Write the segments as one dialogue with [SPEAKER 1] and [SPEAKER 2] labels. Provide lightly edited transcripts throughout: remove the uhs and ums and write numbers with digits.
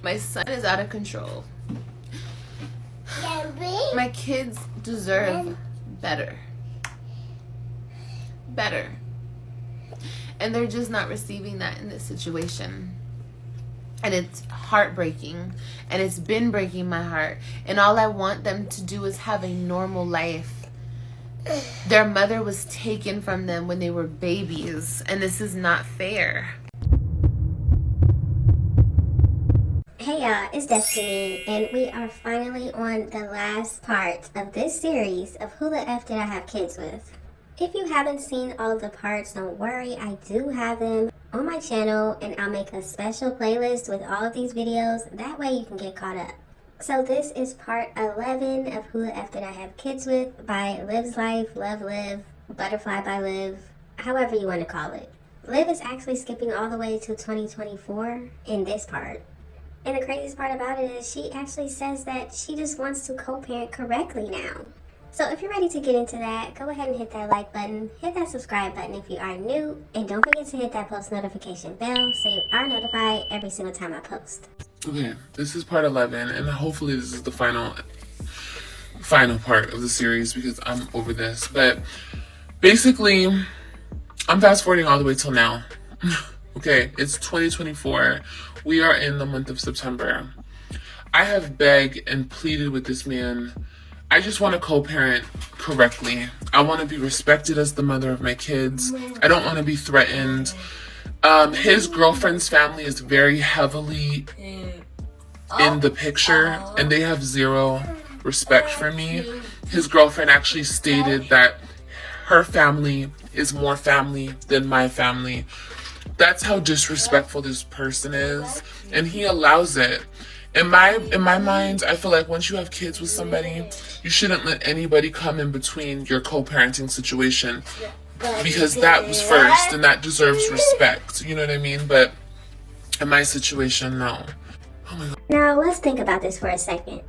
[SPEAKER 1] My son is out of control. My kids deserve better. Better. And they're just not receiving that in this situation. And it's heartbreaking. And it's been breaking my heart. And all I want them to do is have a normal life. Their mother was taken from them when they were babies. And this is not fair.
[SPEAKER 2] Hey y'all, it's Destiny, and we are finally on the last part of this series of Who the F Did I Have Kids With? If you haven't seen all of the parts, don't worry, I do have them on my channel, and I'll make a special playlist with all of these videos, that way you can get caught up. So this is part 11 of Who the F Did I Have Kids With by Liv's Life, Love Liv, Butterfly by Liv, however you want to call it. Liv is actually skipping all the way to 2024 in this part. And the craziest part about it is she actually says that she just wants to co-parent correctly now. So if you're ready to get into that, go ahead and hit that like button, hit that subscribe button if you are new, and don't forget to hit that post notification bell so you are notified every single time I post.
[SPEAKER 3] Okay, this is part 11, and hopefully this is the final part of the series because I'm over this. But basically, I'm fast forwarding all the way till now. Okay, it's 2024. We are in the month of September. I have begged and pleaded with this man. I just want to co-parent correctly. I want to be respected as the mother of my kids. I don't want to be threatened. His girlfriend's family is very heavily in the picture, and they have zero respect for me. His girlfriend actually stated that her family is more family than my family. That's how disrespectful this person is, and he allows it. In my mind, I feel like once you have kids with somebody, you shouldn't let anybody come in between your co-parenting situation, because that was first and that deserves respect. You know what I mean? But in my situation, no. Oh my God.
[SPEAKER 2] Now let's think about this for a second.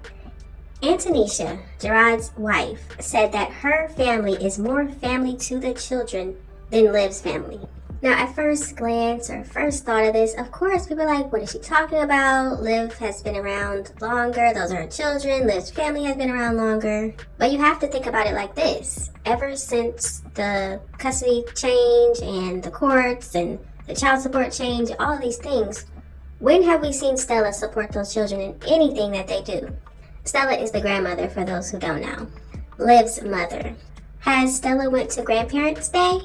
[SPEAKER 2] Antonisha, Gerard's wife, said that her family is more family to the children than Liv's family. Now, at first glance or first thought of this, of course, people are like, what is she talking about? Liv has been around longer. Those are her children. Liv's family has been around longer. But you have to think about it like this. Ever since the custody change and the courts and the child support change, all of these things, when have we seen Stella support those children in anything that they do? Stella is the grandmother, for those who don't know. Liv's mother. Has Stella went to Grandparents' Day?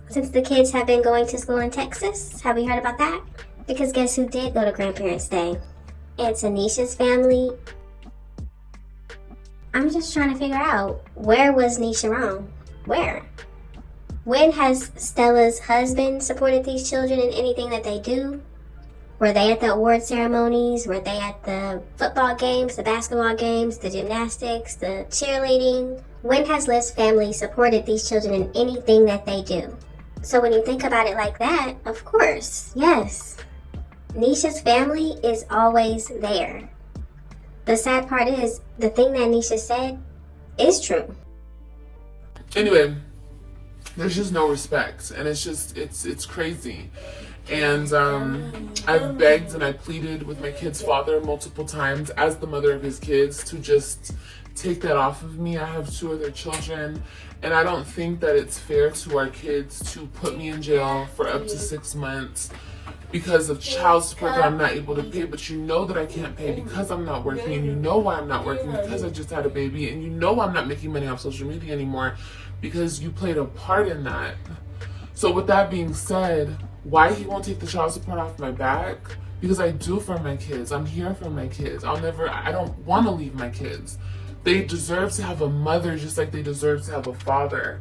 [SPEAKER 2] Since the kids have been going to school in Texas, have we heard about that? Because guess who did go to Grandparents' Day? Antonisha's family. I'm just trying to figure out, where was Nisha wrong? Where? When has Stella's husband supported these children in anything that they do? Were they at the award ceremonies? Were they at the football games, the basketball games, the gymnastics, the cheerleading? When has Liv's family supported these children in anything that they do? So when you think about it like that, of course, yes, Nisha's family is always there. The sad part is, the thing that Nisha said is true.
[SPEAKER 3] Anyway, there's just no respect, and it's crazy. And I've begged and I pleaded with my kid's father multiple times as the mother of his kids to just take that off of me. I have 2 other children, and I don't think that it's fair to our kids to put me in jail for up to 6 months because of child support that I'm not able to pay. But you know that I can't pay because I'm not working, and you know why I'm not working, because I just had a baby, and you know I'm not making money off social media anymore because you played a part in that. So with that being said, why he won't take the child support off my back? Because I do for my kids. I'm here for my kids. I don't want to leave my kids. They deserve to have a mother just like they deserve to have a father.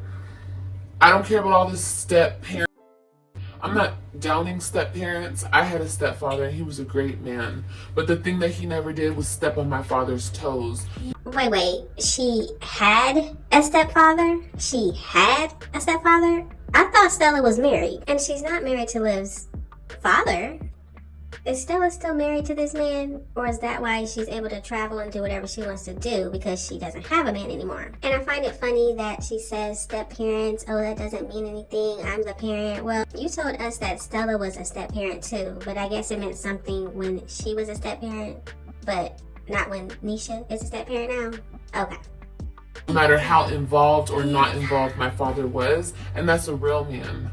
[SPEAKER 3] I don't care about all this step parent. I'm not downing step parents. I had a stepfather and he was a great man. But the thing that he never did was step on my father's toes.
[SPEAKER 2] Wait, she had a stepfather? She had a stepfather? I thought Stella was married, and she's not married to Liv's father. Is Stella still married to this man? Or is that why she's able to travel and do whatever she wants to do because she doesn't have a man anymore? And I find it funny that she says step parents, oh, that doesn't mean anything, I'm the parent. Well, you told us that Stella was a step parent too, but I guess it meant something when she was a step parent, but not when Nisha is a step parent now? Okay.
[SPEAKER 3] No matter how involved or not involved my father was, and that's a real man.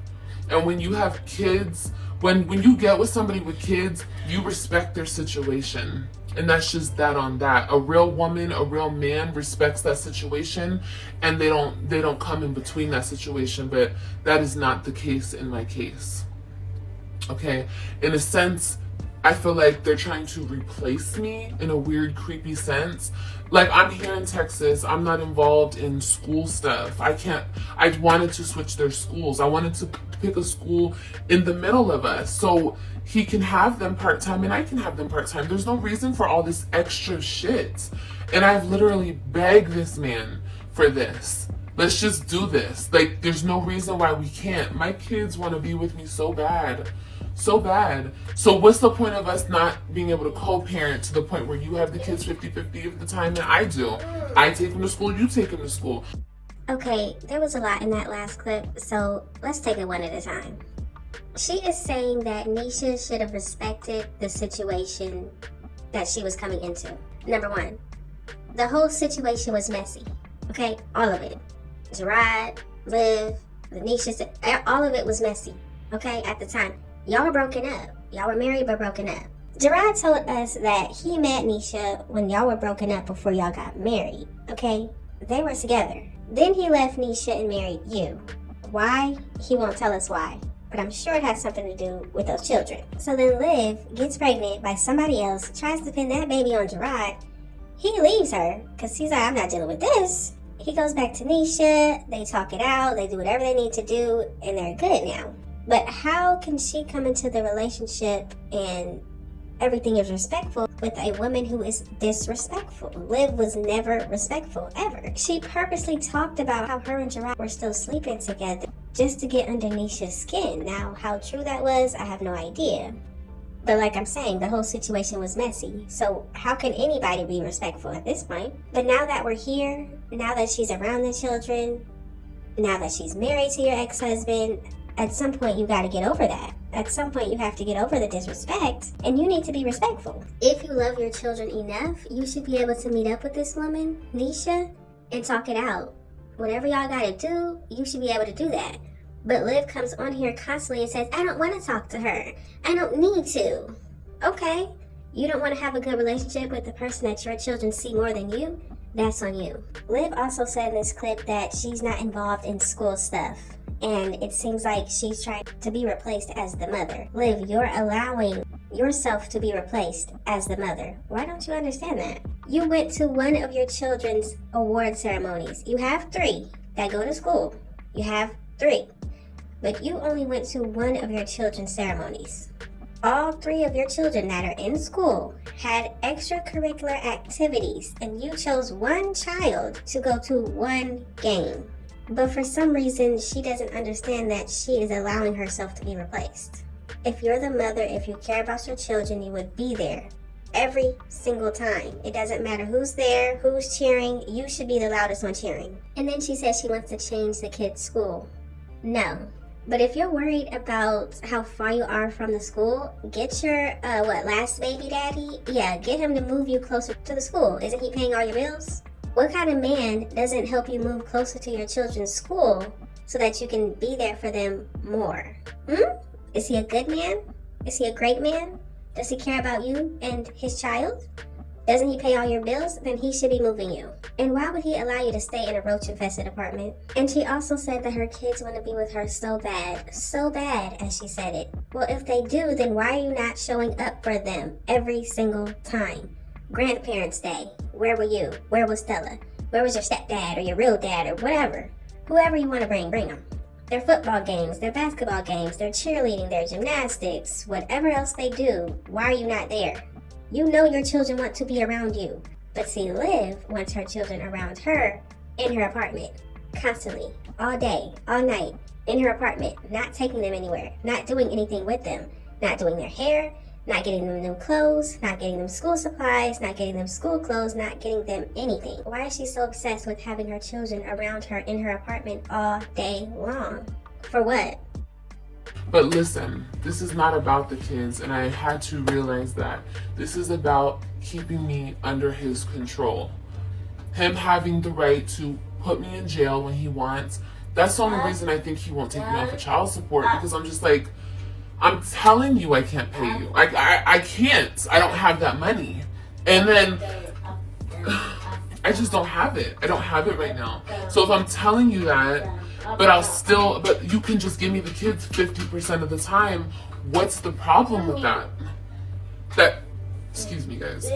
[SPEAKER 3] And when you have kids, when you get with somebody with kids, you respect their situation. And that's just that on that. A real woman, a real man respects that situation, and they don't come in between that situation. But that is not the case in my case. Okay? In a sense, I feel like they're trying to replace me in a weird, creepy sense. Like, I'm here in Texas. I'm not involved in school stuff. I wanted to switch their schools. I wanted to pick a school in the middle of us. So he can have them part-time and I can have them part-time. There's no reason for all this extra shit. And I've literally begged this man for this. Let's just do this. Like, there's no reason why we can't. My kids want to be with me so bad. So bad. So what's the point of us not being able to co-parent to the point where you have the kids 50-50 of the time that I do? I take them to school, you take them to school.
[SPEAKER 2] Okay, there was a lot in that last clip, so let's take it one at a time. She is saying that Nisha should have respected the situation that she was coming into. Number one, the whole situation was messy. Okay, all of it. Gerard, Liv, the Nisha, all of it was messy. Okay, at the time. Y'all were broken up. Y'all were married but broken up. Gerard told us that he met Nisha when y'all were broken up before y'all got married. Okay? They were together. Then he left Nisha and married you. Why? He won't tell us why. But I'm sure it has something to do with those children. So then Liv gets pregnant by somebody else, tries to pin that baby on Gerard. He leaves her because he's like, I'm not dealing with this. He goes back to Nisha. They talk it out. They do whatever they need to do. And they're good now. But how can she come into the relationship and everything is respectful with a woman who is disrespectful? Liv was never respectful, ever. She purposely talked about how her and Gerard were still sleeping together just to get under Nisha's skin. Now, how true that was, I have no idea. But like I'm saying, the whole situation was messy. So how can anybody be respectful at this point? But now that we're here, now that she's around the children, now that she's married to your ex-husband, at some point you gotta get over that. At some point you have to get over the disrespect, and you need to be respectful. If you love your children enough, you should be able to meet up with this woman, Nisha, and talk it out. Whatever y'all gotta do, you should be able to do that. But Liv comes on here constantly and says, I don't want to talk to her. I don't need to. Okay, you don't want to have a good relationship with the person that your children see more than you? That's on you. Liv also said in this clip that she's not involved in school stuff. And it seems like she's trying to be replaced as the mother. Liv, you're allowing yourself to be replaced as the mother. Why don't you understand that? You went to one of your children's award ceremonies. You have 3 that go to school. You have 3. But you only went to one of your children's ceremonies. All 3 of your children that are in school had extracurricular activities, and you chose one child to go to one game. But for some reason, she doesn't understand that she is allowing herself to be replaced. If you're the mother, if you care about your children, you would be there every single time. It doesn't matter who's there, who's cheering, you should be the loudest one cheering. And then she says she wants to change the kid's school. No. But if you're worried about how far you are from the school, get your, last baby daddy? Yeah, get him to move you closer to the school. Isn't he paying all your bills? What kind of man doesn't help you move closer to your children's school so that you can be there for them more? Is he a good man? Is he a great man? Does he care about you and his child? Doesn't he pay all your bills? Then he should be moving you. And why would he allow you to stay in a roach-infested apartment? And she also said that her kids want to be with her so bad, as she said it. Well, if they do, then why are you not showing up for them every single time? Grandparents' Day, where were you? Where was Stella? Where was your stepdad or your real dad or whatever? Whoever you want to bring them. Their football games, their basketball games, their cheerleading, their gymnastics, whatever else they do, why are you not there? You know your children want to be around you. But see, Liv wants her children around her in her apartment. Constantly, all day, all night, in her apartment, not taking them anywhere, not doing anything with them, not doing their hair, Not getting them new clothes, not getting them school supplies, not getting them school clothes, not getting them anything. Why is she so obsessed with having her children around her in her apartment all day long? For what?
[SPEAKER 3] But listen, this is not about the kids, and I had to realize that. This is about keeping me under his control. Him having the right to put me in jail when he wants. That's the only reason I think he won't take me off of child support, because I'm just like, I'm telling you I can't pay you. I can't. I don't have that money. And then I just don't have it. I don't have it right now. So if I'm telling you that, but you can just give me the kids 50% of the time, what's the problem with that? Excuse me, guys.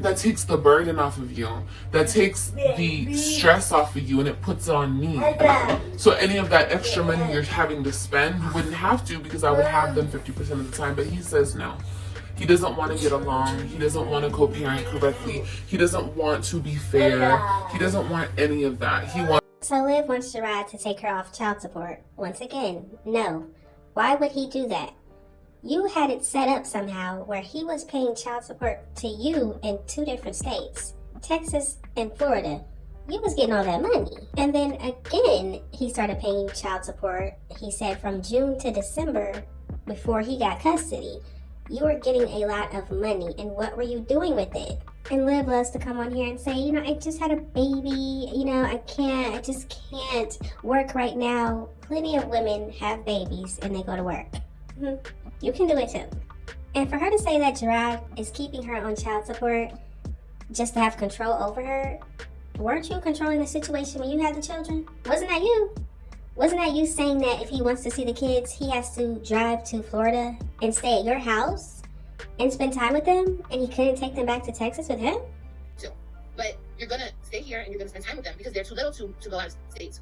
[SPEAKER 3] That takes the burden off of you. That takes the stress off of you, and it puts it on me. So any of that extra money you're having to spend, you wouldn't have to, because I would have them 50% of the time. But he says no. He doesn't want to get along. He doesn't want to co-parent correctly. He doesn't want to be fair. He doesn't want any of that.
[SPEAKER 2] So Liv wants Gerard to take her off child support. Once again, no. Why would he do that? You had it set up somehow where he was paying child support to you in 2 different states, Texas and Florida. You was getting all that money. And then again, he started paying you child support, he said, from June to December before he got custody. You were getting a lot of money, and what were you doing with it? And Liv loves to come on here and say, I just had a baby, I just can't work right now. Plenty of women have babies and they go to work. You can do it too. And for her to say that Gerard is keeping her on child support just to have control over her, weren't you controlling the situation when you had the children? Wasn't that you? Wasn't that you saying that if he wants to see the kids, he has to drive to Florida and stay at your house and spend time with them, and he couldn't take them back to Texas with him?
[SPEAKER 1] But you're going to stay here and you're going to spend time with them because they're too little to go out of state.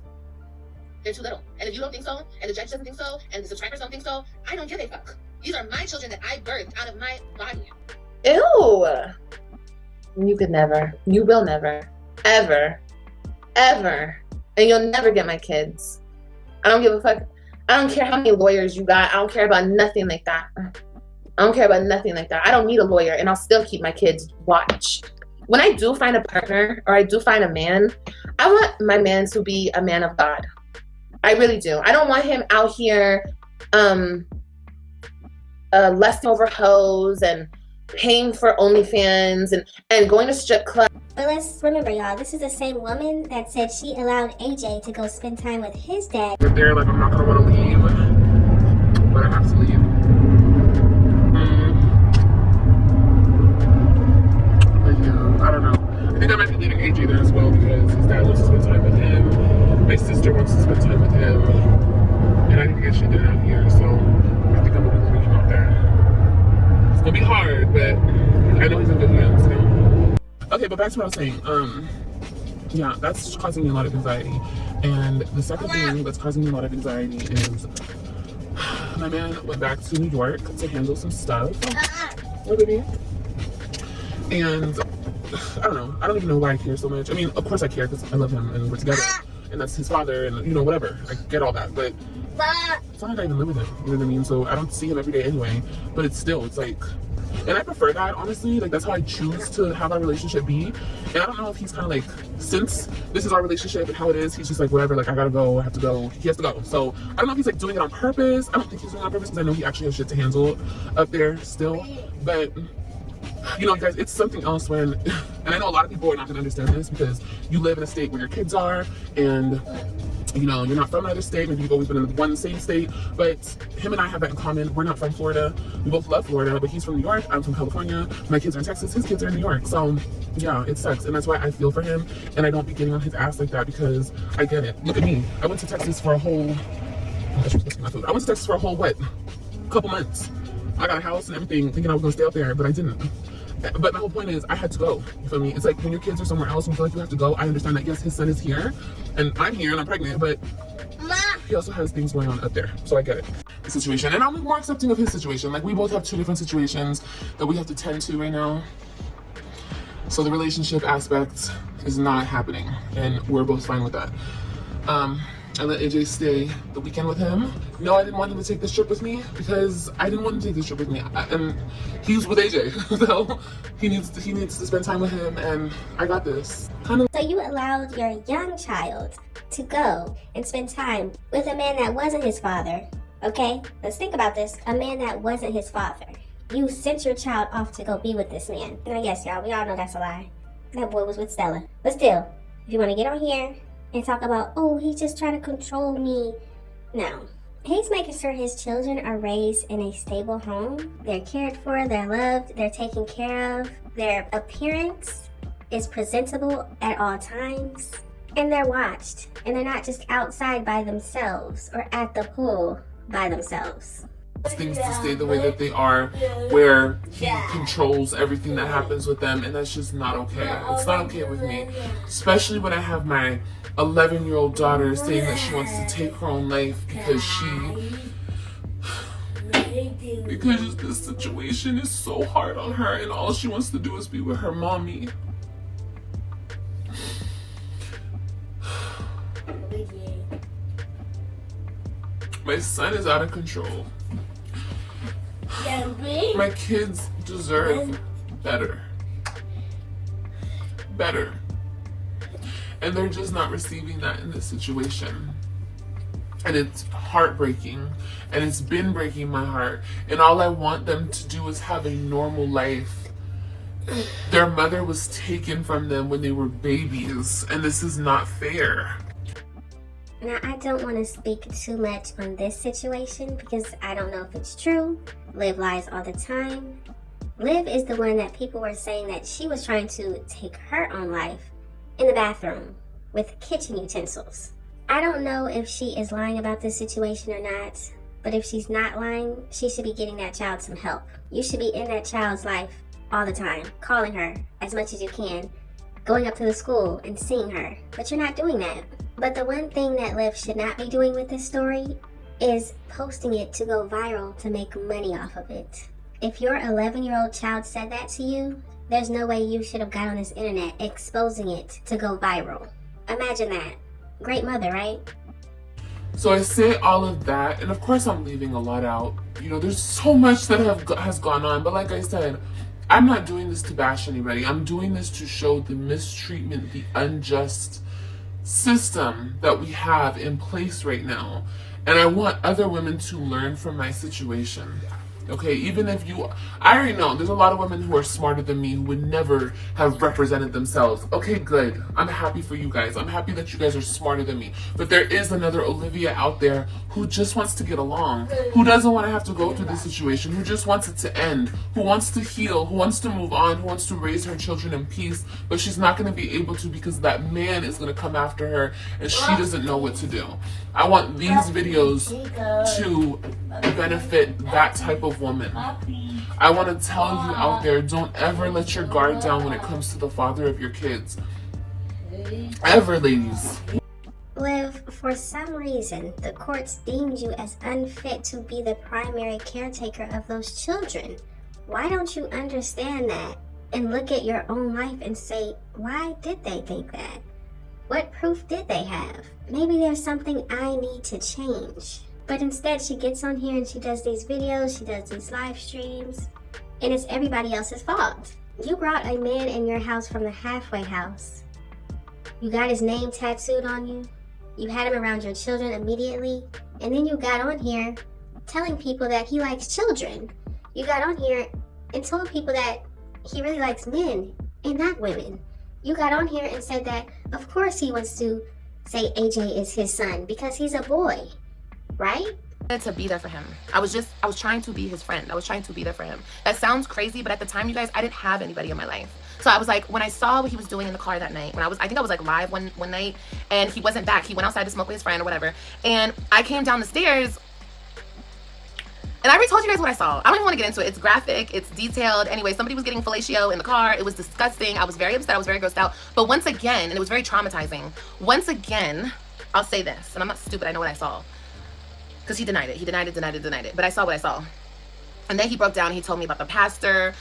[SPEAKER 1] They're too little. And if you don't think so, and the judge doesn't think so, and the subscribers don't think so, I don't give a fuck. These are my children that I birthed out of my body.
[SPEAKER 4] Ew. You could never. You will never. Ever. Ever. And you'll never get my kids. I don't give a fuck. I don't care how many lawyers you got. I don't care about nothing like that. I don't care about nothing like that. I don't need a lawyer, and I'll still keep my kids. Watch. When I do find a partner, or I do find a man, I want my man to be a man of God. I really do. I don't want him out here lusting over hoes and paying for OnlyFans and going to strip clubs.
[SPEAKER 2] But let's remember, y'all, this is the same woman that said she allowed AJ to go spend time with his dad.
[SPEAKER 3] But they're like, I'm not going to want to leave, but I have to leave. But yeah, I don't know. I think I might be leaving AJ there as well because his dad wants to spend time with him. My sister wants to spend time with him. And I need to get shit done out here, so I think I'm going to be leaving him out there. It's going to be hard, but I know he's in good hands, Okay, but back to what I was saying. Yeah, that's causing me a lot of anxiety. And the second thing that's causing me a lot of anxiety is my man went back to New York to handle some stuff. Oh, baby. And I don't know. I don't even know why I care so much. I mean, of course I care because I love him and we're together. And that's his father and, whatever. I get all that. But it's not like I even live with him. You know what I mean? So I don't see him every day anyway. But it's like... And I prefer that, honestly. Like, that's how I choose to have our relationship be. And I don't know if he's kind of like, since this is our relationship and how it is, he's just like, whatever, like, I gotta go, I have to go. He has to go. So I don't know if he's like doing it on purpose. I don't think he's doing it on purpose because I know he actually has shit to handle up there still. But, guys, it's something else when, and I know a lot of people are not gonna understand this because you live in a state where your kids are and you're not from another state, maybe you've always been in one same state, but him and I have that in common. We're not from Florida. We both love Florida, but he's from New York, I'm from California. My kids are in Texas, his kids are in New York. So yeah, it sucks. And that's why I feel for him and I don't be getting on his ass like that because I get it. Look at me. I went to Texas for a whole, I went to Texas for a whole, couple months. I got a house and everything thinking I was gonna stay out there, but I didn't. But my whole point is I had to go. You feel me? It's like when your kids are somewhere else and you feel like you have to go, I understand that, yes, his son is here and I'm here and I'm pregnant, but he also has things going on up there. So I get it. The situation. And I'm more accepting of his situation. Like, we both have 2 different situations that we have to tend to right now. So the relationship aspect is not happening and we're both fine with that. I let AJ stay the weekend with him. No, I didn't want him to take this trip with me because I didn't want him to take this trip with me. And he's with AJ, so he needs to spend time with him, and I got this.
[SPEAKER 2] So you allowed your young child to go and spend time with a man that wasn't his father, okay? Let's think about this. A man that wasn't his father. You sent your child off to go be with this man. And I guess, y'all, we all know that's a lie. That boy was with Stella. But still, if you want to get on here and talk about, oh, he's just trying to control me. No. He's making sure his children are raised in a stable home. They're cared for, they're loved, they're taken care of. Their appearance is presentable at all times. And they're watched. And they're not just outside by themselves or at the pool by themselves.
[SPEAKER 3] Things to stay the way that they are, where he controls everything that happens with them, and that's just not okay. It's not okay with me, especially when I have my 11-year-old daughter saying that she wants to take her own life because this situation is so hard on her, and all she wants to do is be with her mommy. My son is out of control. My kids deserve better. Better. And they're just not receiving that in this situation. And it's heartbreaking. And it's been breaking my heart. And all I want them to do is have a normal life. Their mother was taken from them when they were babies. And this is not fair.
[SPEAKER 2] Now, I don't want to speak too much on this situation because I don't know if it's true. Liv lies all the time. Liv is the one that people were saying that she was trying to take her own life in the bathroom with kitchen utensils. I don't know if she is lying about this situation or not, but if she's not lying, she should be getting that child some help. You should be in that child's life all the time, calling her as much as you can, going up to the school and seeing her, but you're not doing that. But the one thing that Liv should not be doing with this story is posting it to go viral to make money off of it. If your 11-year-old child said that to you, there's no way you should have got on this internet exposing it to go viral. Imagine that. Great mother, right?
[SPEAKER 3] So I say all of that, and of course I'm leaving a lot out. You know, there's so much that has gone on, but like I said, I'm not doing this to bash anybody. I'm doing this to show the mistreatment, the unjust system that we have in place right now. And I want other women to learn from my situation. Okay, even if I already know there's a lot of women who are smarter than me who would never have represented themselves. Okay, good. I'm happy for you guys. I'm happy that you guys are smarter than me. But there is another Olivia out there who just wants to get along, who doesn't want to have to go through this situation, who just wants it to end, who wants to heal, who wants to move on, who wants to raise her children in peace, but she's not going to be able to because that man is going to come after her and she doesn't know what to do. I want these videos to benefit that type of woman. I want to tell you out there, don't ever let your guard down when it comes to the father of your kids. Ever, ladies.
[SPEAKER 2] Liv, for some reason, the courts deemed you as unfit to be the primary caretaker of those children. Why don't you understand that and look at your own life and say, why did they think that? What proof did they have? Maybe there's something I need to change. But instead, she gets on here and she does these videos, she does these live streams, and it's everybody else's fault. You brought a man in your house from the halfway house. You got his name tattooed on you. You had him around your children immediately, and then you got on here telling people that he likes children. You got on here and told people that he really likes men and not women. You got on here and said that, of course, he wants to say AJ is his son because he's a boy, right?
[SPEAKER 1] To be there for him. I was trying to be his friend. I was trying to be there for him. That sounds crazy, but at the time, you guys, I didn't have anybody in my life. So I was like, when I saw what he was doing in the car that night, I think I was like live one night, and he wasn't back. He went outside to smoke with his friend or whatever. And I came down the stairs, and I already told you guys what I saw. I don't even want to get into it. It's graphic. It's detailed. Anyway, somebody was getting fellatio in the car. It was disgusting. I was very upset. I was very grossed out. But once again, and it was very traumatizing. Once again, I'll say this, and I'm not stupid. I know what I saw. Because he denied it. He denied it. But I saw what I saw. And then he broke down. He told me about the pastor,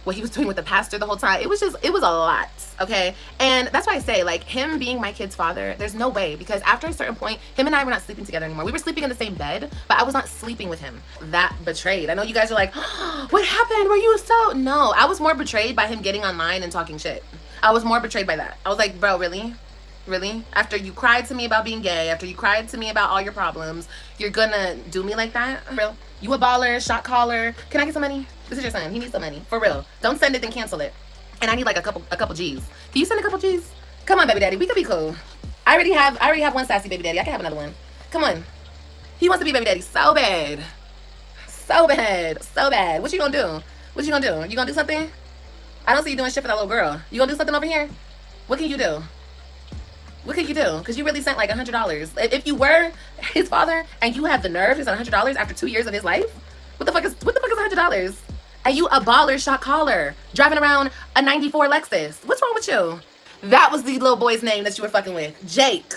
[SPEAKER 1] what he was doing with the pastor the whole time. It was a lot, okay? And that's why I say, like, him being my kid's father, there's no way, because after a certain point, him and I were not sleeping together anymore. We were sleeping in the same bed, but I was not sleeping with him. That betrayed. I know you guys are like, oh, what happened? Were you so... No, I was more betrayed by him getting online and talking shit. I was more betrayed by that. I was like, bro, really? Really? After you cried to me about being gay, after you cried to me about all your problems, you're gonna do me like that? Real? You a baller, shot caller. Can I get some money? This is your son. He needs some money. For real. Don't send it, then cancel it. And I need like a couple G's. Can you send a couple G's? Come on, baby daddy. We could be cool. I already have one sassy baby daddy. I can have another one. Come on. He wants to be baby daddy so bad. So bad. So bad. What you gonna do? What you gonna do? You gonna do something? I don't see you doing shit for that little girl. You gonna do something over here? What can you do? What could you do? Because you really sent like $100. If you were his father and you had the nerve to send $100 after 2 years of his life, what the fuck is $100? And you a baller shot caller driving around a 94 Lexus. What's wrong with you? That was the little boy's name that you were fucking with, Jake.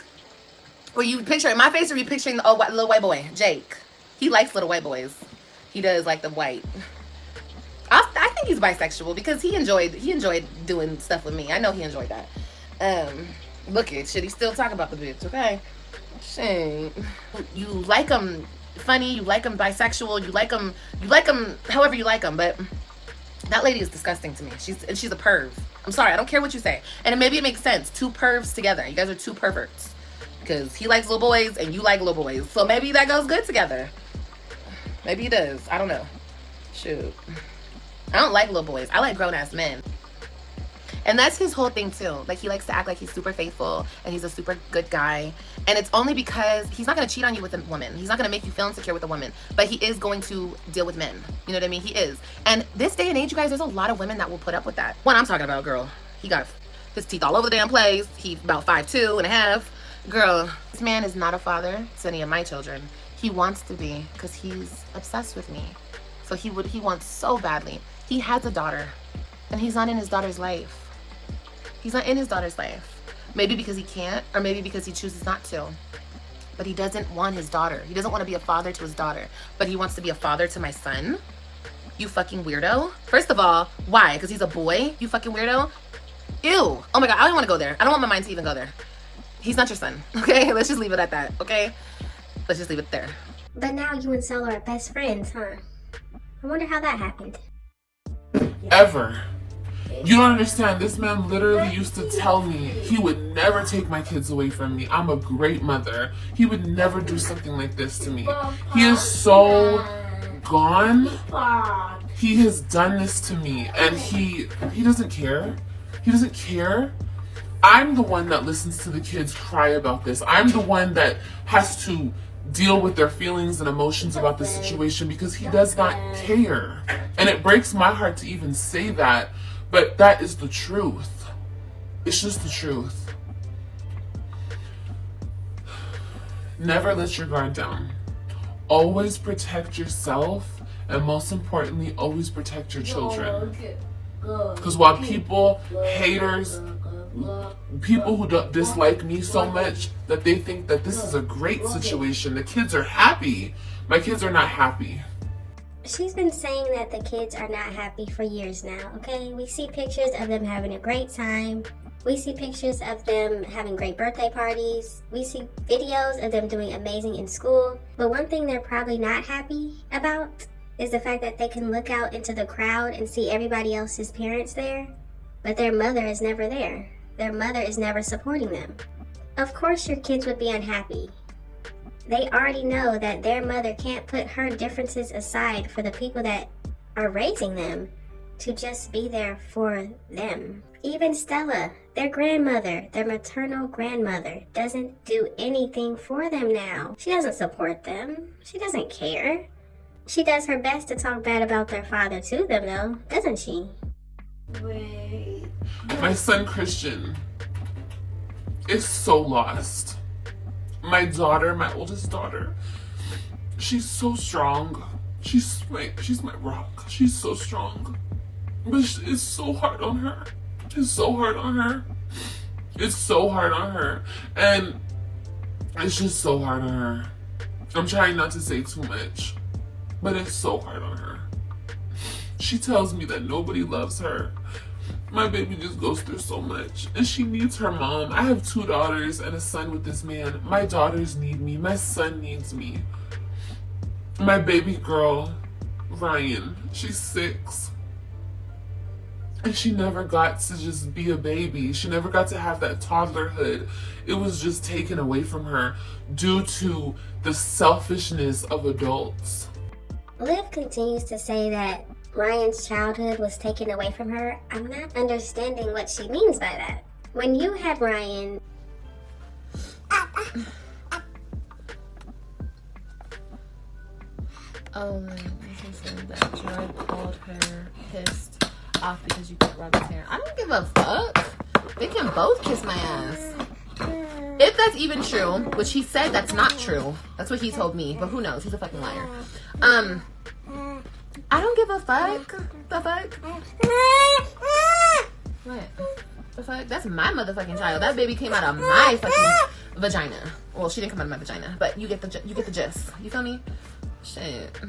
[SPEAKER 1] Were you picturing my face, or were you picturing the little white boy, Jake? He likes little white boys. He does like the white. I think he's bisexual because he enjoyed doing stuff with me. I know he enjoyed that. Look at shit. He's still talking about the bitch. Okay, shit. You like him funny. You like him bisexual. You like him however you like him. But that lady is disgusting to me. She's a perv. I'm sorry. I don't care what you say. And maybe it makes sense. Two pervs together. You guys are two perverts. Because he likes little boys and you like little boys. So maybe that goes good together. Maybe it does. I don't know. Shoot. I don't like little boys. I like grown-ass men. And that's his whole thing too. Like, he likes to act like he's super faithful and he's a super good guy. And it's only because he's not going to cheat on you with a woman. He's not going to make you feel insecure with a woman. But he is going to deal with men. You know what I mean? He is. And this day and age, you guys, there's a lot of women that will put up with that. One I'm talking about, girl. He got his teeth all over the damn place. He's about 5'2" and a half. Girl, this man is not a father to any of my children. He wants to be because he's obsessed with me. So he wants so badly. He has a daughter. And he's not in his daughter's life. He's not in his daughter's life. Maybe because he can't, or maybe because he chooses not to. But he doesn't want his daughter. He doesn't want to be a father to his daughter. But he wants to be a father to my son? You fucking weirdo. First of all, why? Because he's a boy? You fucking weirdo? Ew. Oh my God, I don't want to go there. I don't want my mind to even go there. He's not your son, okay? Let's just leave it at that, okay? Let's just leave it there.
[SPEAKER 2] But now you and Solo are best friends, huh? I wonder how that happened.
[SPEAKER 3] Ever. You don't understand. This man literally used to tell me he would never take my kids away from me. I'm a great mother. He would never do something like this to me. He is so gone. He has done this to me, and he doesn't care. He doesn't care. I'm the one that listens to the kids cry about this. I'm the one that has to deal with their feelings and emotions about the situation because he does not care. And it breaks my heart to even say that. But that is the truth. It's just the truth. Never let your guard down. Always protect yourself, and most importantly, always protect your children. Because while people, haters, people who don't dislike me so much that they think that this is a great situation, the kids are happy. My kids are not happy.
[SPEAKER 2] She's been saying that the kids are not happy for years now, okay? We see pictures of them having a great time. We see pictures of them having great birthday parties. We see videos of them doing amazing in school. But one thing they're probably not happy about is the fact that they can look out into the crowd and see everybody else's parents there, but their mother is never there. Their mother is never supporting them. Of course your kids would be unhappy. They already know that their mother can't put her differences aside for the people that are raising them to just be there for them. Even Stella, their grandmother, their maternal grandmother, doesn't do anything for them now. She doesn't support them. She doesn't care. She does her best to talk bad about their father to them, though, doesn't she?
[SPEAKER 5] Wait.
[SPEAKER 3] My son Christian is so lost. My daughter, my oldest daughter, she's so strong. She's my rock. She's so strong. But it's so hard on her. It's so hard on her. It's so hard on her. And it's just so hard on her. I'm trying not to say too much, but it's so hard on her. She tells me that nobody loves her. My baby just goes through so much, and she needs her mom. I have 2 daughters and a son with this man. My daughters need me. My son needs me. My baby girl, Ryan, she's 6. And she never got to just be a baby. She never got to have that toddlerhood. It was just taken away from her due to the selfishness of adults.
[SPEAKER 2] Liv continues to say that Ryan's childhood was taken away from her. I'm not understanding what she means by that. When you had Ryan...
[SPEAKER 1] She said that Joy called her pissed off because you cut Robin's hair. I don't give a fuck. They can both kiss my ass. If that's even true, which he said that's not true. That's what he told me, but who knows? He's a fucking liar. I don't give a fuck. The fuck? What? The fuck? That's my motherfucking child. That baby came out of my fucking vagina. Well, she didn't come out of my vagina, but you get the gist. You feel me? Shit.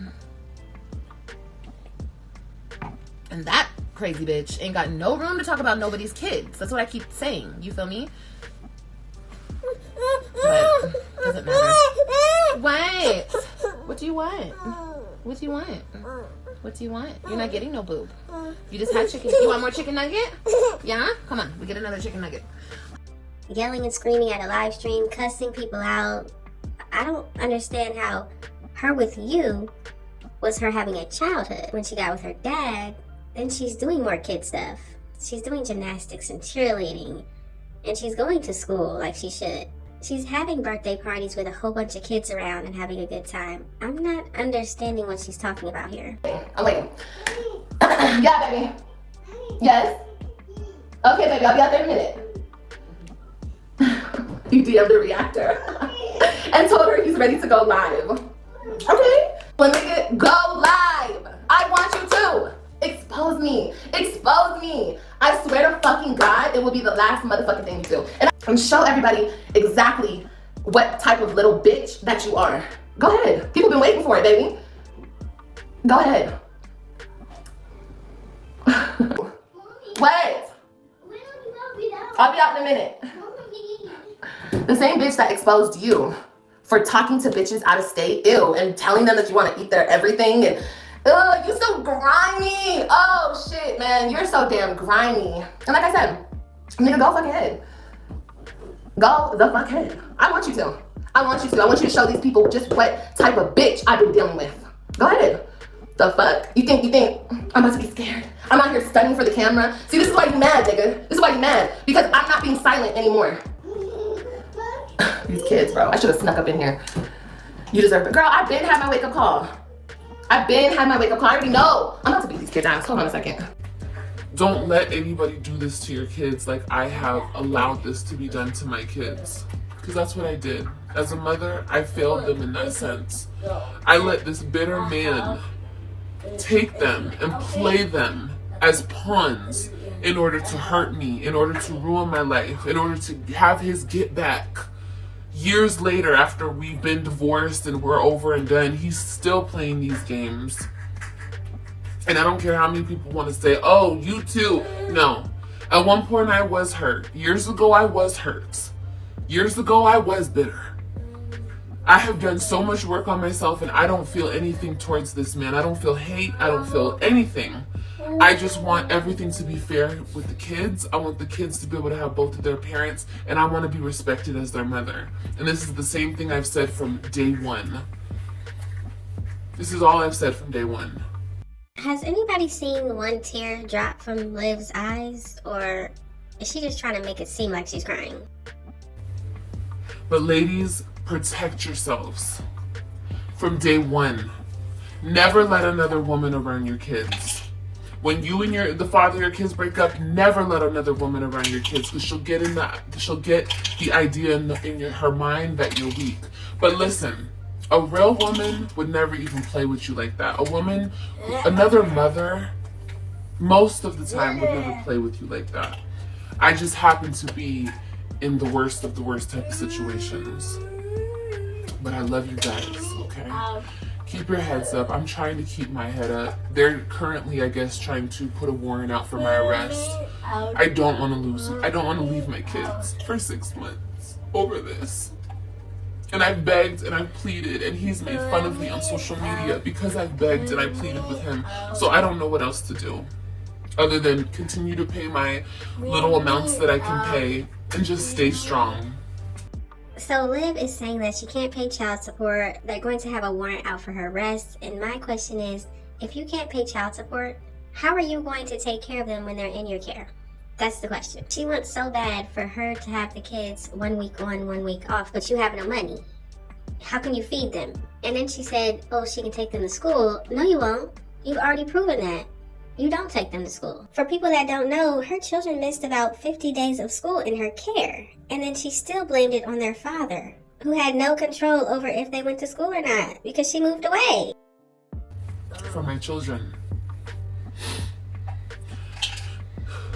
[SPEAKER 1] And that crazy bitch ain't got no room to talk about nobody's kids. That's what I keep saying. You feel me? But doesn't matter. Wait. What do you want? What do you want? What do you want? You're not getting no boob. You just had chicken. You want more chicken nugget? Yeah? Come on. We get another chicken nugget.
[SPEAKER 2] Yelling and screaming at a live stream, cussing people out. I don't understand how her with you was her having a childhood. When she got with her dad, then she's doing more kid stuff. She's doing gymnastics and cheerleading. And she's going to school like she should. She's having birthday parties with a whole bunch of kids around and having a good time. I'm not understanding what she's talking about here.
[SPEAKER 4] I'm waiting. Yeah, baby. Yes? Okay, baby, I'll be out there in a minute. You DM'd the reactor and told her he's ready to go live. Okay? But nigga, go live. I want you to. Expose me. Expose me. I swear to fucking God, it will be the last motherfucking thing you do. And show everybody exactly what type of little bitch that you are. Go ahead. People been waiting for it, baby. Go ahead. Wait. I'll be out in a minute. The same bitch that exposed you for talking to bitches out of state, ew, and telling them that you want to eat their everything, and ugh, you so grimy. Oh shit, man, you're so damn grimy. And like I said, nigga, go fuck ahead. Go the fuck ahead. I want you to. I want you to. I want you to show these people just what type of bitch I've been dealing with. Go ahead. The fuck? You think I'm about to be scared? I'm out here stunning for the camera. See, this is why you mad, nigga. This is why you mad. Because I'm not being silent anymore. These kids, bro. I should have snuck up in here. You deserve it. Girl, I've been had my wake-up call. I already know. I'm about to beat these kids' ass. Hold on a second.
[SPEAKER 3] Don't let anybody do this to your kids like I have allowed this to be done to my kids. Because that's what I did. As a mother, I failed them in that sense. I let this bitter man take them and play them as pawns in order to hurt me, in order to ruin my life, in order to have his get back. Years later, after we've been divorced and we're over and done, he's still playing these games. And I don't care how many people want to say, oh, you too. No. At one point I was hurt. Years ago I was hurt. Years ago I was bitter. I have done so much work on myself and I don't feel anything towards this man. I don't feel hate. I don't feel anything. I just want everything to be fair with the kids. I want the kids to be able to have both of their parents, and I want to be respected as their mother. And this is the same thing I've said from day one. This is all I've said from day one.
[SPEAKER 2] Has anybody seen one tear drop from Liv's eyes, or is she just trying to make it seem like she's crying?
[SPEAKER 3] But ladies, protect yourselves. From day one, never let another woman around your kids. When you and the father of your kids break up, never let another woman around your kids, because she'll get the idea in her mind that you're weak. But listen, a real woman would never even play with you like that. A woman, another mother, most of the time would never play with you like that. I just happen to be in the worst of the worst type of situations. But I love you guys, okay? keep your heads up. I'm trying to keep my head up. They're currently, I guess, trying to put a warrant out for my arrest. I don't want to lose. I don't want to leave my kids for 6 months over this. And I've begged and I've pleaded, and he's made fun of me on social media because I've begged and I pleaded with him. So I don't know what else to do other than continue to pay my little amounts that I can pay and just stay strong.
[SPEAKER 2] So Liv is saying that she can't pay child support. They're going to have a warrant out for her arrest. And my question is, if you can't pay child support, how are you going to take care of them when they're in your care? That's the question. She wants so bad for her to have the kids 1 week on, 1 week off, but you have no money. How can you feed them? And then she said, oh, she can take them to school. No, you won't. You've already proven that. You don't take them to school. For people that don't know, her children missed about 50 days of school in her care. And then she still blamed it on their father, who had no control over if they went to school or not, because she moved away.
[SPEAKER 3] For my children.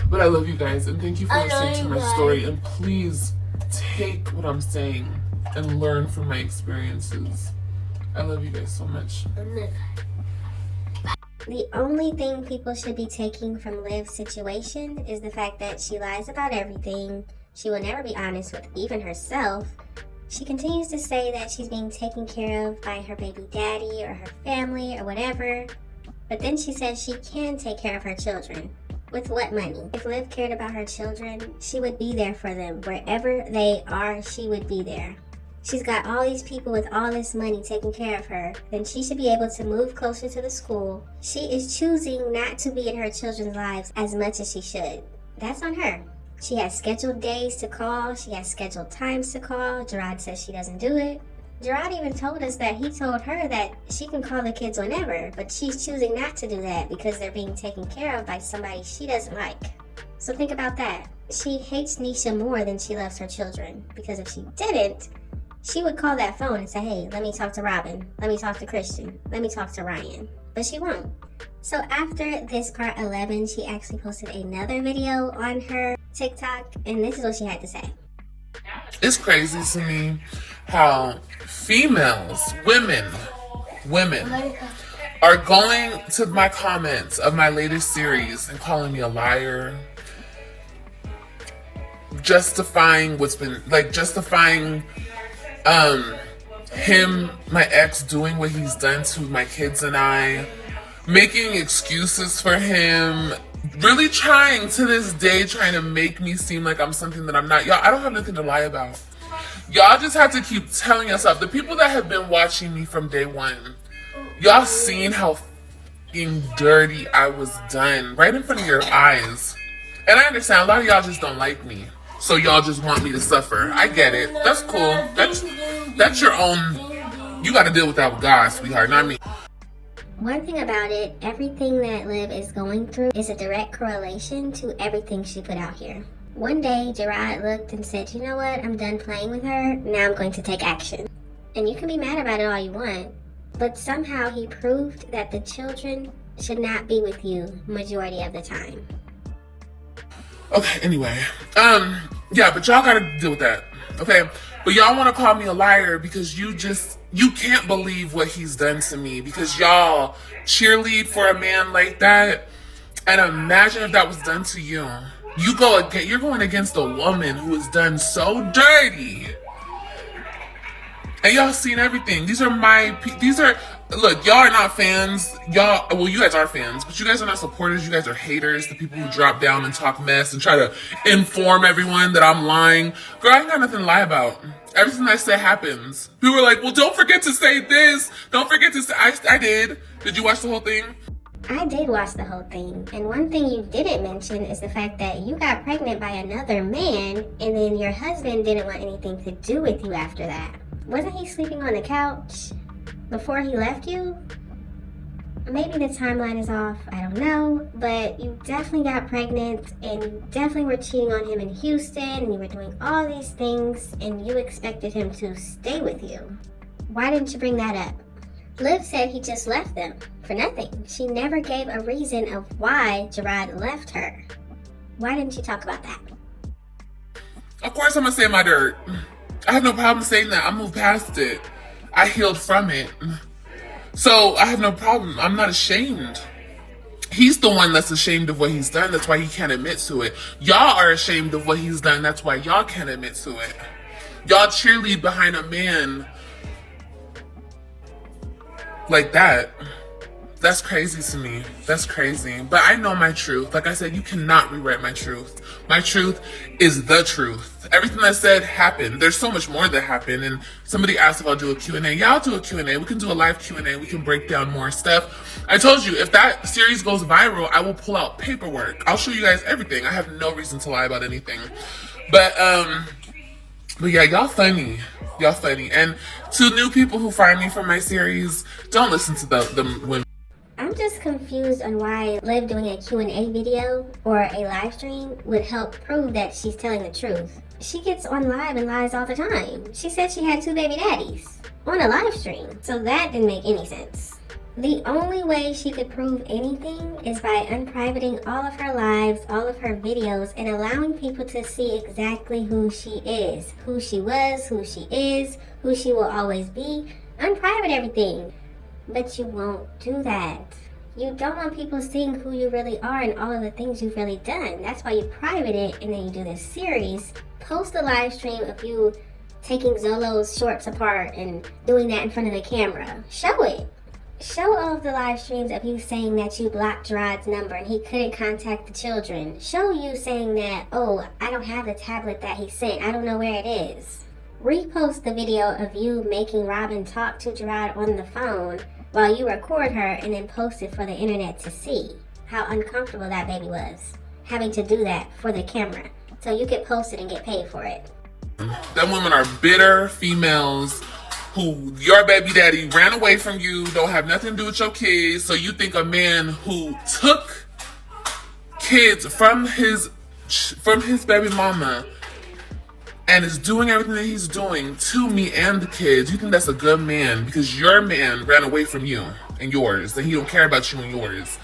[SPEAKER 3] But I love you guys, and thank you for listening to my story. And please take what I'm saying and learn from my experiences. I love you guys so much.
[SPEAKER 2] The only thing people should be taking from Liv's situation is the fact that she lies about everything. She will never be honest with even herself. She continues to say that she's being taken care of by her baby daddy or her family or whatever. But then she says she can take care of her children. With what money? If Liv cared about her children, she would be there for them. Wherever they are, she would be there. She's got all these people with all this money taking care of her, then she should be able to move closer to the school. She is choosing not to be in her children's lives as much as she should. That's on her. She has scheduled days to call. She has scheduled times to call. Gerard says she doesn't do it. Gerard even told us that he told her that she can call the kids whenever, but she's choosing not to do that because they're being taken care of by somebody she doesn't like. So think about that. She hates Nisha more than she loves her children, because if she didn't, she would call that phone and say, hey, let me talk to Robin, let me talk to Christian, let me talk to Ryan. But she won't. So after this part 11, she actually posted another video on her TikTok, and this is what she had to say.
[SPEAKER 3] It's crazy to me how females, women are going to my comments of my latest series and calling me a liar, justifying him, my ex, doing what he's done to my kids and I, making excuses for him, really trying to this day, trying to make me seem like I'm something that I'm not. Y'all, I don't have nothing to lie about. Y'all just have to keep telling yourself. The people that have been watching me from day one, y'all seen how f***ing dirty I was done right in front of your eyes. And I understand, a lot of y'all just don't like me. So y'all just want me to suffer. I get it. That's cool. That's your own. You gotta deal with that with God, sweetheart, not me.
[SPEAKER 2] One thing about it, everything that Liv is going through is a direct correlation to everything she put out here. One day, Gerard looked and said, you know what, I'm done playing with her, now I'm going to take action. And you can be mad about it all you want, but somehow he proved that the children should not be with you majority of the time.
[SPEAKER 3] Okay, anyway. Yeah, but y'all gotta deal with that, okay? But y'all wanna call me a liar because you can't believe what he's done to me because y'all cheerlead for a man like that. And imagine if that was done to you. You're going against a woman who is done so dirty. And y'all seen everything. Look, y'all are not fans. You guys are fans, but you guys are not supporters. You guys are haters. The people who drop down and talk mess and try to inform everyone that I'm lying. Girl, I ain't got nothing to lie about. Everything I say happens. People were like, well, don't forget to say this. Don't forget to say, I did. Did you watch the whole thing?
[SPEAKER 2] I did watch the whole thing, and one thing you didn't mention is the fact that you got pregnant by another man, and then your husband didn't want anything to do with you after that. Wasn't he sleeping on the couch before he left you? Maybe the timeline is off, I don't know, but you definitely got pregnant, and you definitely were cheating on him in Houston, and you were doing all these things, and you expected him to stay with you. Why didn't you bring that up? Liv said he just left them for nothing. She never gave a reason of why Gerard left her. Why didn't you talk about that?
[SPEAKER 3] Of course I'm gonna say my dirt. I have no problem saying that. I moved past it. I healed from it. So I have no problem. I'm not ashamed. He's the one that's ashamed of what he's done. That's why he can't admit to it. Y'all are ashamed of what he's done. That's why y'all can't admit to it. Y'all cheerlead behind a man like that. That's crazy to me. That's crazy. But I know my truth. Like I said, you cannot rewrite my truth. My truth is the truth. Everything I said happened. There's so much more that happened. And somebody asked if I'll do a Q&A. Yeah, I'll do a Q&A. We can do a live Q&A. We can break down more stuff. I told you, if that series goes viral, I will pull out paperwork. I'll show you guys everything. I have no reason to lie about anything. But yeah, y'all funny. Y'all funny. And to new people who find me from my series, don't listen to the women.
[SPEAKER 2] I'm just confused on why Liv doing a Q&A video or a live stream would help prove that she's telling the truth. She gets on live and lies all the time. She said she had 2 baby daddies on a live stream, so that didn't make any sense. The only way she could prove anything is by unprivating all of her lives, all of her videos, and allowing people to see exactly who she is, who she was, who she is, who she will always be. Unprivate everything. But you won't do that. You don't want people seeing who you really are and all of the things you've really done. That's why you private it and then you do this series. Post a live stream of you taking Zolo's shorts apart and doing that in front of the camera. Show it. Show all of the live streams of you saying that you blocked Gerard's number and he couldn't contact the children. Show you saying that, oh, I don't have the tablet that he sent. I don't know where it is. Repost the video of you making Robin talk to Gerard on the phone while you record her and then post it for the internet to see how uncomfortable that baby was having to do that for the camera so you could post it and get paid for it.
[SPEAKER 3] Them women are bitter females who your baby daddy ran away from you, don't have nothing to do with your kids, so you think a man who took kids from his baby mama and is doing everything that he's doing to me and the kids, you think that's a good man because your man ran away from you and yours, and he don't care about you and yours.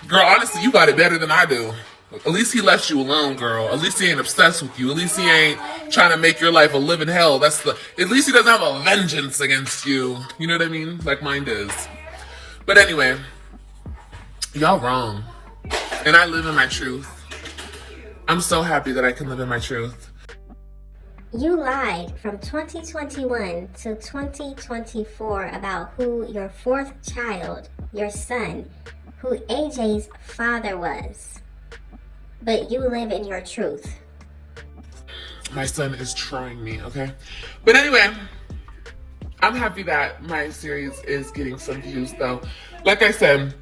[SPEAKER 3] Girl, honestly, you got it better than I do. At least he left you alone, girl. At least he ain't obsessed with you. At least he ain't trying to make your life a living hell. At least he doesn't have a vengeance against you. You know what I mean? Like mine does. But anyway, y'all wrong. And I live in my truth. I'm so happy that I can live in my truth.
[SPEAKER 2] You lied from 2021 to 2024 about who your 4th child, your son, who AJ's father was. But you live in your truth.
[SPEAKER 3] My son is trying me, okay? But anyway, I'm happy that my series is getting some views, though. Like I said,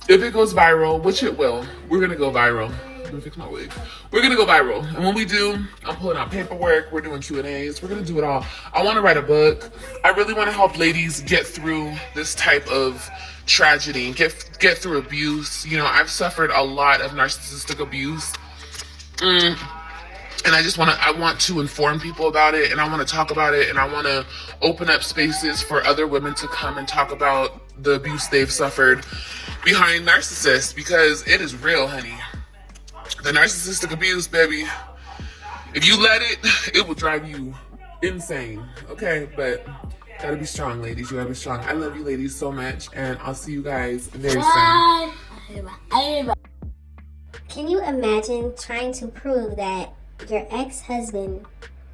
[SPEAKER 3] if it goes viral, which it will, we're gonna go viral. Let me fix my wig. We're gonna go viral, and when we do, I'm pulling out paperwork. We're doing Q&As. We're gonna do it all. I want to write a book. I really want to help ladies get through this type of tragedy, get through abuse. You know, I've suffered a lot of narcissistic abuse, and I want to inform people about it, and I want to talk about it, and I want to open up spaces for other women to come and talk about the abuse they've suffered behind narcissists, because it is real, honey. The narcissistic abuse, baby, if you let it, it will drive you insane, okay? But gotta be strong, ladies. You gotta be strong. I love you, ladies, so much, and I'll see you guys very soon.
[SPEAKER 2] Can you imagine trying to prove that your ex-husband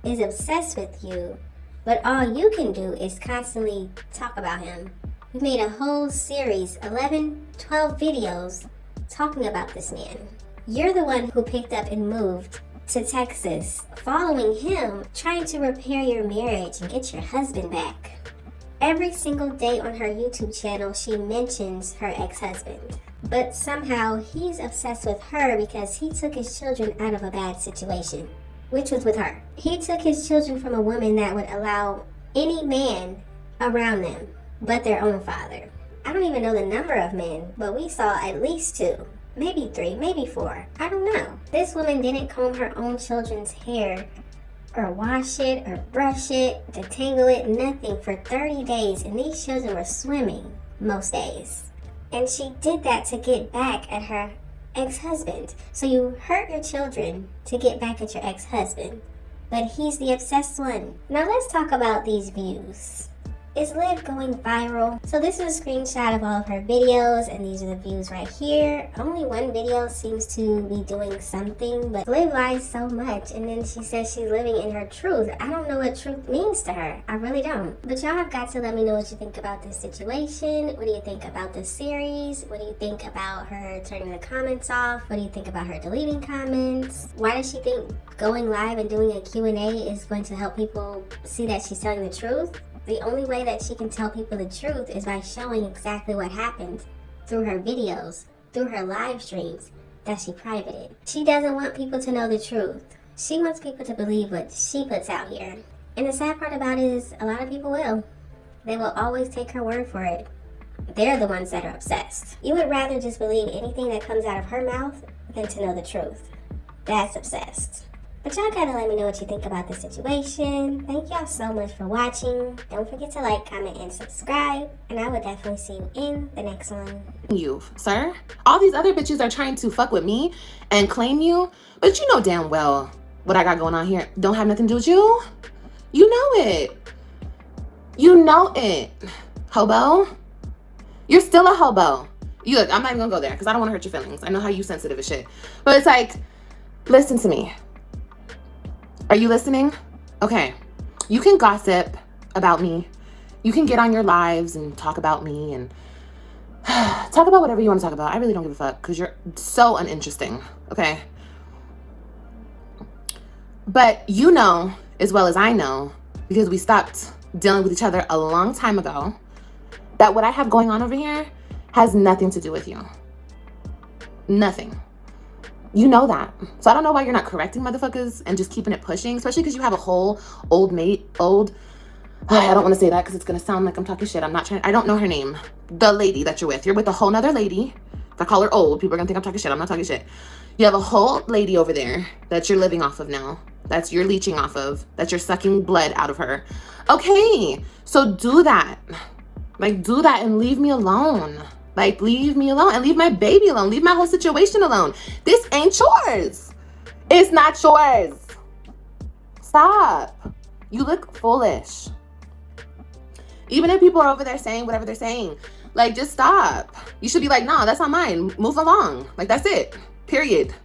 [SPEAKER 2] is obsessed with you, but all you can do is constantly talk about him? We made a whole series, 11, 12 videos, talking about this man. You're the one who picked up and moved to Texas, following him, trying to repair your marriage and get your husband back. Every single day on her YouTube channel, she mentions her ex-husband. But somehow, he's obsessed with her because he took his children out of a bad situation, which was with her. He took his children from a woman that would allow any man around them but their own father. I don't even know the number of men, but we saw at least 2. Maybe 3, maybe 4. I don't know. This woman didn't comb her own children's hair or wash it or brush it, detangle it, nothing for 30 days, and these children were swimming most days. And she did that to get back at her ex-husband. So you hurt your children to get back at your ex-husband, but he's the obsessed one. Now let's talk about these views. Is Liv going viral? So this is a screenshot of all of her videos, and these are the views right here. Only one video seems to be doing something, but Liv lies so much, and then she says she's living in her truth. I don't know what truth means to her. I really don't. But y'all have got to let me know what you think about this situation. What do you think about this series? What do you think about her turning the comments off? What do you think about her deleting comments? Why does she think going live and doing a Q&A is going to help people see that she's telling the truth? The only way that she can tell people the truth is by showing exactly what happened through her videos, through her live streams that she privated. She doesn't want people to know the truth. She wants people to believe what she puts out here. And the sad part about it is a lot of people will. They will always take her word for it. They're the ones that are obsessed. You would rather just believe anything that comes out of her mouth than to know the truth. That's obsessed. But y'all gotta let me know what you think about this situation. Thank y'all so much for watching. Don't forget to like, comment, and subscribe. And I will definitely see you in the next one.
[SPEAKER 1] You, sir. All these other bitches are trying to fuck with me and claim you, but you know damn well what I got going on here don't have nothing to do with you. You know it. You know it. Hobo. You're still a hobo. You look, I'm not even gonna go there because I don't want to hurt your feelings. I know how you sensitive as shit. But it's like, listen to me. Are you listening? Okay. You can gossip about me. You can get on your lives and talk about me and talk about whatever you want to talk about. I really don't give a fuck because you're so uninteresting. Okay. But you know as well as I know, because we stopped dealing with each other a long time ago, that what I have going on over here has nothing to do with you. Nothing. You know that. So I don't know why you're not correcting motherfuckers and just keeping it pushing, especially because you have a whole old mate, I don't want to say that because it's going to sound like I'm talking shit. I don't know her name. The lady that you're with. You're with a whole nother lady. If I call her old, people are going to think I'm talking shit. I'm not talking shit. You have a whole lady over there that you're living off of now. That's you're leeching off of. That you're sucking blood out of her. Okay. So do that. Like, do that and leave me alone. Like, leave me alone and leave my baby alone. Leave my whole situation alone. This ain't yours. It's not yours. Stop. You look foolish. Even if people are over there saying whatever they're saying, like, just stop. You should be like, no, that's not mine. Move along. Like, that's it. Period.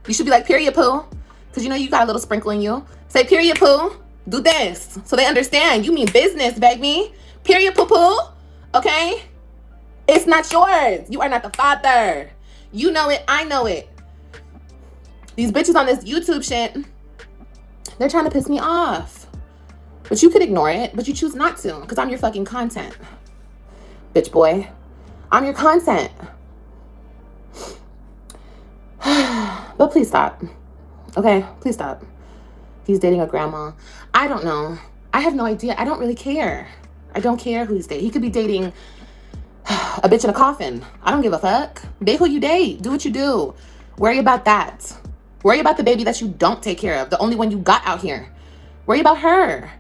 [SPEAKER 1] You should be like, period, poo. Because you know you got a little sprinkle in you. Say, period, poo. Do this. So they understand. You mean business, baby. Period, poo, poo. Okay? It's not yours. You are not the father. You know it. I know it. These bitches on this YouTube shit, they're trying to piss me off. But you could ignore it, but you choose not to because I'm your fucking content. Bitch boy. I'm your content. But please stop. Okay? Please stop. He's dating a grandma. I don't know. I have no idea. I don't really care. I don't care who he's dating. He could be dating a bitch in a coffin. I don't give a fuck. Date who you date. Do what you do. Worry about that. Worry about the baby that you don't take care of. The only one you got out here. Worry about her.